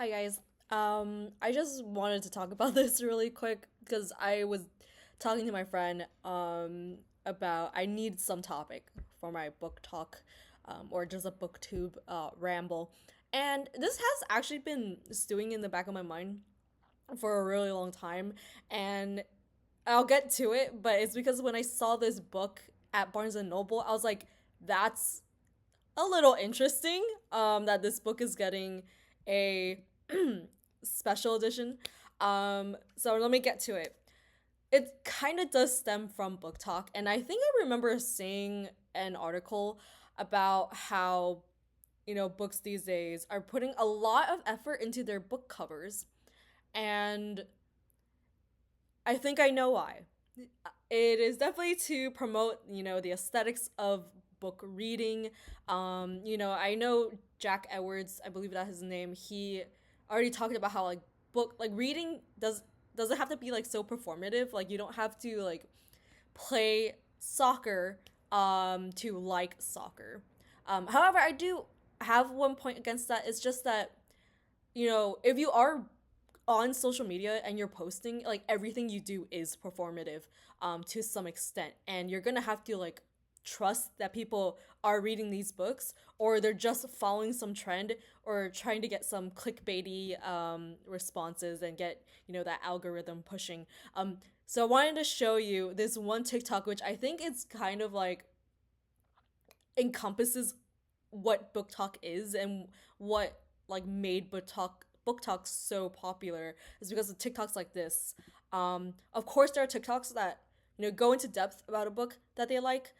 Hi guys. I just wanted to talk about this really quick because I was talking to my friend about I need some topic for my book talk or just a booktube ramble. And this has actually been stewing in the back of my mind for a really long time, and I'll get to it, but it's because when I saw this book at Barnes and Noble, I was like, that's a little interesting that this book is getting a special edition. So let me get to it. It kind of does stem from book talk, and I think I remember seeing an article about how books these days are putting a lot of effort into their book covers, and I think I know why. It is definitely to promote, the aesthetics of book reading. I know Jack Edwards, I believe that's his name. He already talked about how like reading doesn't have to be like so performative. Like you don't have to like play soccer to like soccer. However, I do have one point against that. It's just that if you are on social media and you're posting, like everything you do is performative to some extent, and you're gonna have to like trust that people are reading these books, or they're just following some trend or trying to get some clickbaity responses and get that algorithm pushing. So I wanted to show you this one TikTok, which I think it's kind of like encompasses what book talk is and what like made book talk so popular is because of TikToks like this. Of course, there are TikToks that go into depth about a book that they like,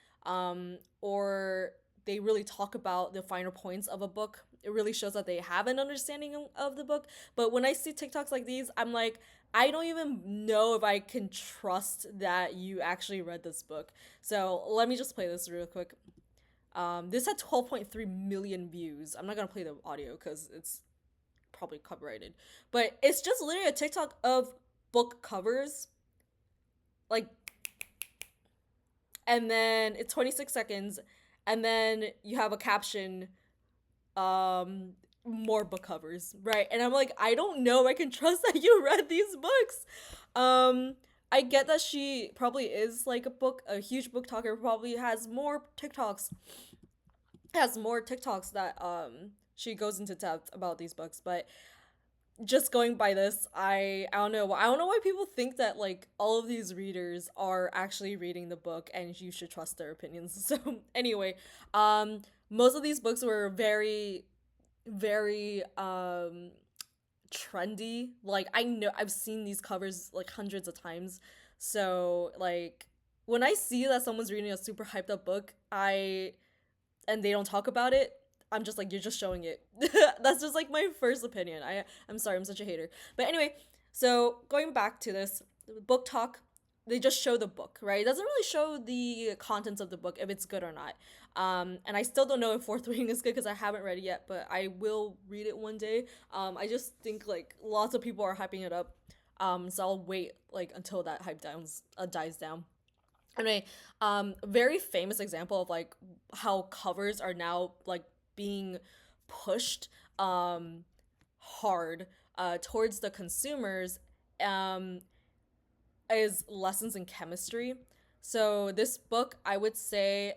or they really talk about the finer points of a book. It really shows that they have an understanding of the book. But when I see TikToks like these, I'm like, I don't even know if I can trust that you actually read this book. So let me just play this real quick. This had 12.3 million views. I'm not gonna play the audio because it's probably copyrighted, but it's just literally a TikTok of book covers, like, and then it's 26 seconds, and then you have a caption, um, more book covers, right? And I'm like, I don't know, I can trust that you read these books. Um, I get that she probably is like a huge book talker, probably has more TikToks that she goes into depth about these books, but just going by this, I don't know. I don't know why people think that like all of these readers are actually reading the book and you should trust their opinions. So anyway, most of these books were very very trendy. Like I know I've seen these covers like hundreds of times. So like when I see that someone's reading a super hyped up book, I and they don't talk about it, I'm just like, you're just showing it. That's just like my first opinion. I'm sorry, I'm such a hater. But anyway, so going back to this book talk, they just show the book, right? It doesn't really show the contents of the book if it's good or not. And I still don't know if fourth reading is good because I haven't read it yet, but I will read it one day. I just think like lots of people are hyping it up. So I'll wait like until that dies down. Anyway, very famous example of like how covers are now like being pushed hard towards the consumers um is lessons in chemistry. So this book, I would say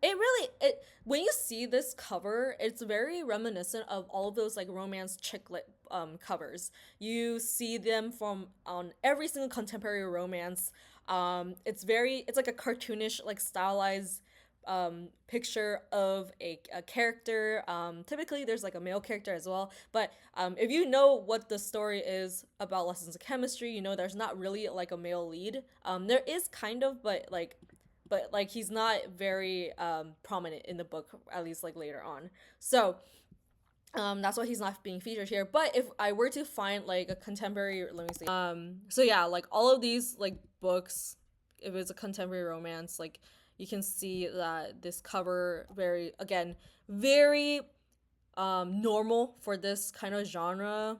it when you see this cover, it's very reminiscent of all of those like romance chick lit covers. You see them from on every single contemporary romance. It's like a cartoonish like stylized picture of a character. Typically there's like a male character as well, but if you know what the story is about lessons of chemistry, there's not really like a male lead. There is kind of, but he's not very prominent in the book, at least like later on. So that's why he's not being featured here. But if I were to find like a contemporary, let me see. So yeah, like all of these like books, if it's a contemporary romance, like you can see that this cover very normal for this kind of genre.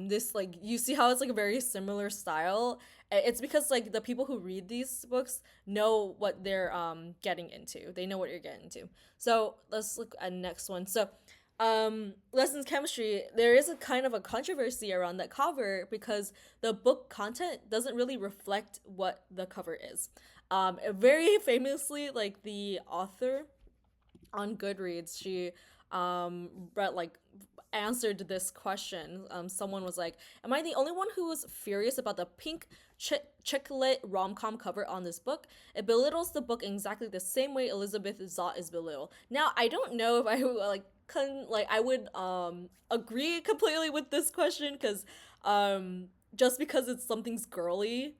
This like you see how it's like a very similar style. It's because like the people who read these books know what they're getting into. They know what you're getting into. So let's look at next one. So Lessons Chemistry, there is a kind of a controversy around that cover because the book content doesn't really reflect what the cover is. Very famously, like the author on Goodreads, she read like answered this question. Someone was like, "Am I the only one who was furious about the pink chick lit rom com cover on this book? It belittles the book in exactly the same way Elizabeth Zott is belittled." Now, I don't know if I would I would agree completely with this question because just because it's something's girly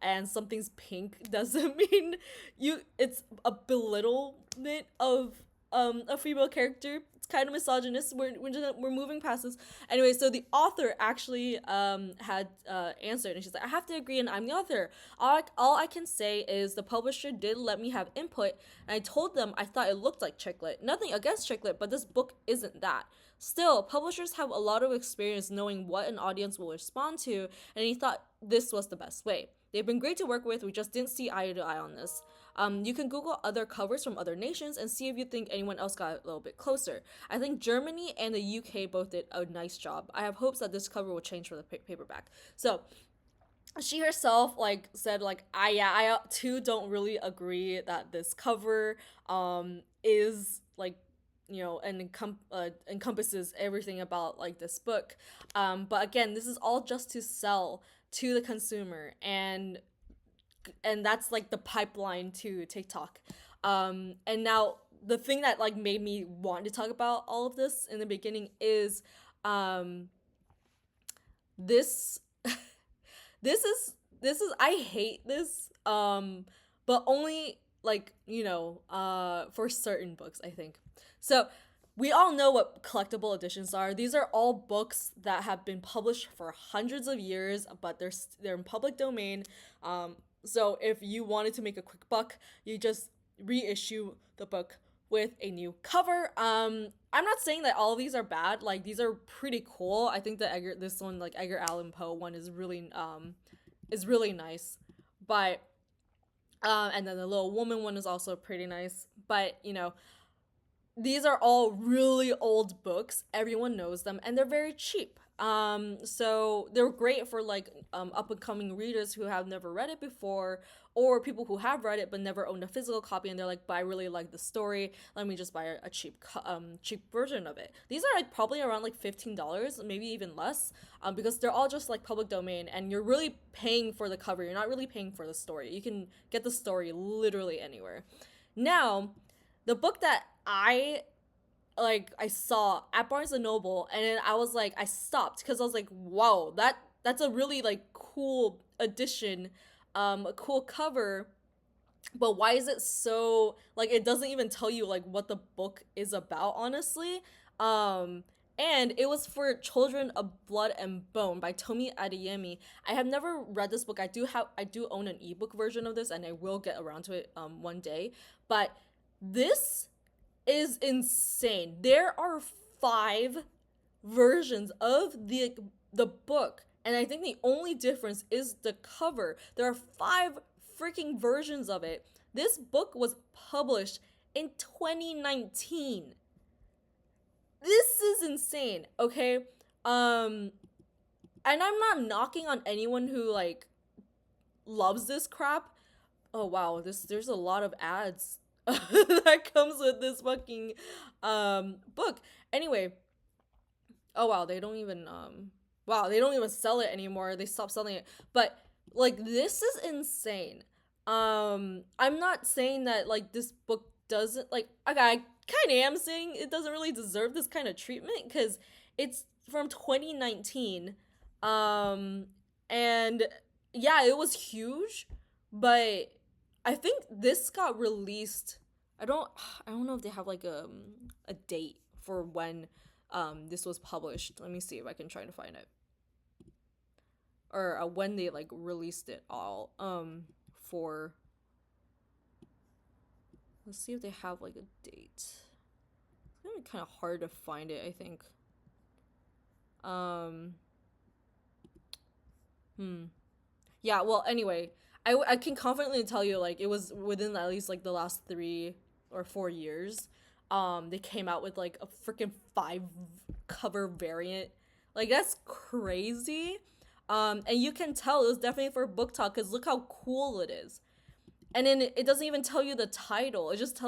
and something's pink doesn't mean you it's a belittlement of a female character. It's kind of misogynist. We're moving past this anyway. So the author actually had answered, and she's like, "I have to agree, and I'm the author. All I can say is the publisher did let me have input, and I told them I thought it looked like chicklet. Nothing against chicklet, but this book isn't that. Still, publishers have a lot of experience knowing what an audience will respond to, and he thought this was the best way. They've been great to work with. We just didn't see eye to eye on this. You can Google other covers from other nations and see if you think anyone else got a little bit closer. I think Germany and the UK both did a nice job. I have hopes that this cover will change for the paperback." So she herself like said like I too don't really agree that this cover is like and encompasses everything about like this book, but again, this is all just to sell to the consumer, and that's like the pipeline to TikTok. And now the thing that like made me want to talk about all of this in the beginning is um this this is I hate this, but only like for certain books, I think. So we all know what collectible editions are. These are all books that have been published for hundreds of years, but they're in public domain. So if you wanted to make a quick buck, you just reissue the book with a new cover. I'm not saying that all of these are bad. Like these are pretty cool. I think that this one, like Edgar Allan Poe one, is really nice. But and then the Little Woman one is also pretty nice. But these are all really old books. Everyone knows them, and they're very cheap. So they're great for like up and coming readers who have never read it before, or people who have read it but never owned a physical copy, and they're like, "But I really like the story. Let me just buy a cheap version of it." These are like probably around like $15, maybe even less, because they're all just like public domain, and you're really paying for the cover. You're not really paying for the story. You can get the story literally anywhere. Now, the book that I saw at Barnes and Noble, and then I was like, I stopped because I was like, wow, that's a really like cool addition, a cool cover, but why is it so like it doesn't even tell you like what the book is about, honestly. And it was for Children of Blood and Bone by Tomi Adeyemi. I have never read this book. I do own an ebook version of this, and I will get around to it one day. But this is insane. There are 5 versions of the book, and I think the only difference is the cover. There are 5 freaking versions of it. This book was published in 2019. This is insane, okay? And I'm not knocking on anyone who like loves this crap. Oh wow, there's a lot of ads that comes with this fucking book. Anyway, oh wow, they don't even sell it anymore. They stopped selling it. But like this is insane. I'm not saying that like this book doesn't like okay, I kind of am saying it doesn't really deserve this kind of treatment because it's from 2019. Um and yeah, it was huge, but I think this got released. I don't know if they have like a date for when this was published. Let me see if I can try to find it. Or when they like released it all for let's see if they have like a date. It's gonna be kind of hard to find it, I think. Um hmm. Yeah, well, anyway, I can confidently tell you like it was within at least like the last 3 or 4 years. they came out with like a freaking 5 cover variant. Like that's crazy. And you can tell it was definitely for book talk because look how cool it is. And then it doesn't even tell you the title. It just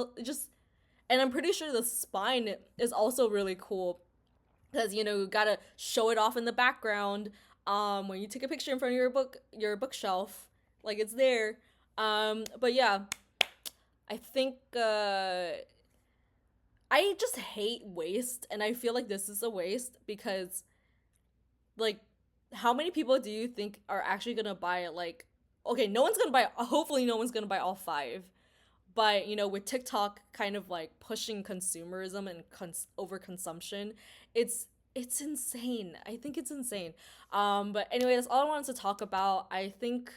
and I'm pretty sure the spine is also really cool because you gotta show it off in the background. When you take a picture in front of your bookshelf, like it's there. But yeah, I think I just hate waste, and I feel like this is a waste because like how many people do you think are actually gonna buy it? Like, okay, no one's gonna buy. Hopefully, no one's gonna buy all 5. But with TikTok kind of like pushing consumerism and overconsumption, it's insane. I think it's insane. But anyway, that's all I wanted to talk about. I think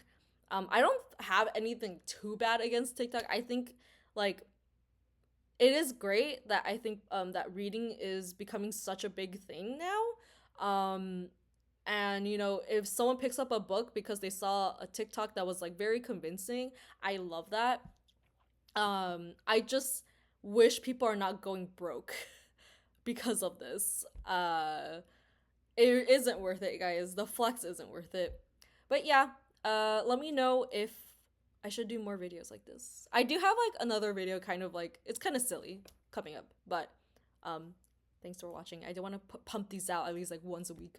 I don't have anything too bad against TikTok. I think like it is great that I think that reading is becoming such a big thing now. And if someone picks up a book because they saw a TikTok that was like very convincing, I love that. I just wish people are not going broke because of this. It isn't worth it, guys. The flex isn't worth it. But yeah, let me know if I should do more videos like this. I do have like another video kind of like it's kind of silly coming up, but thanks for watching. I do want to pump these out at least like once a week.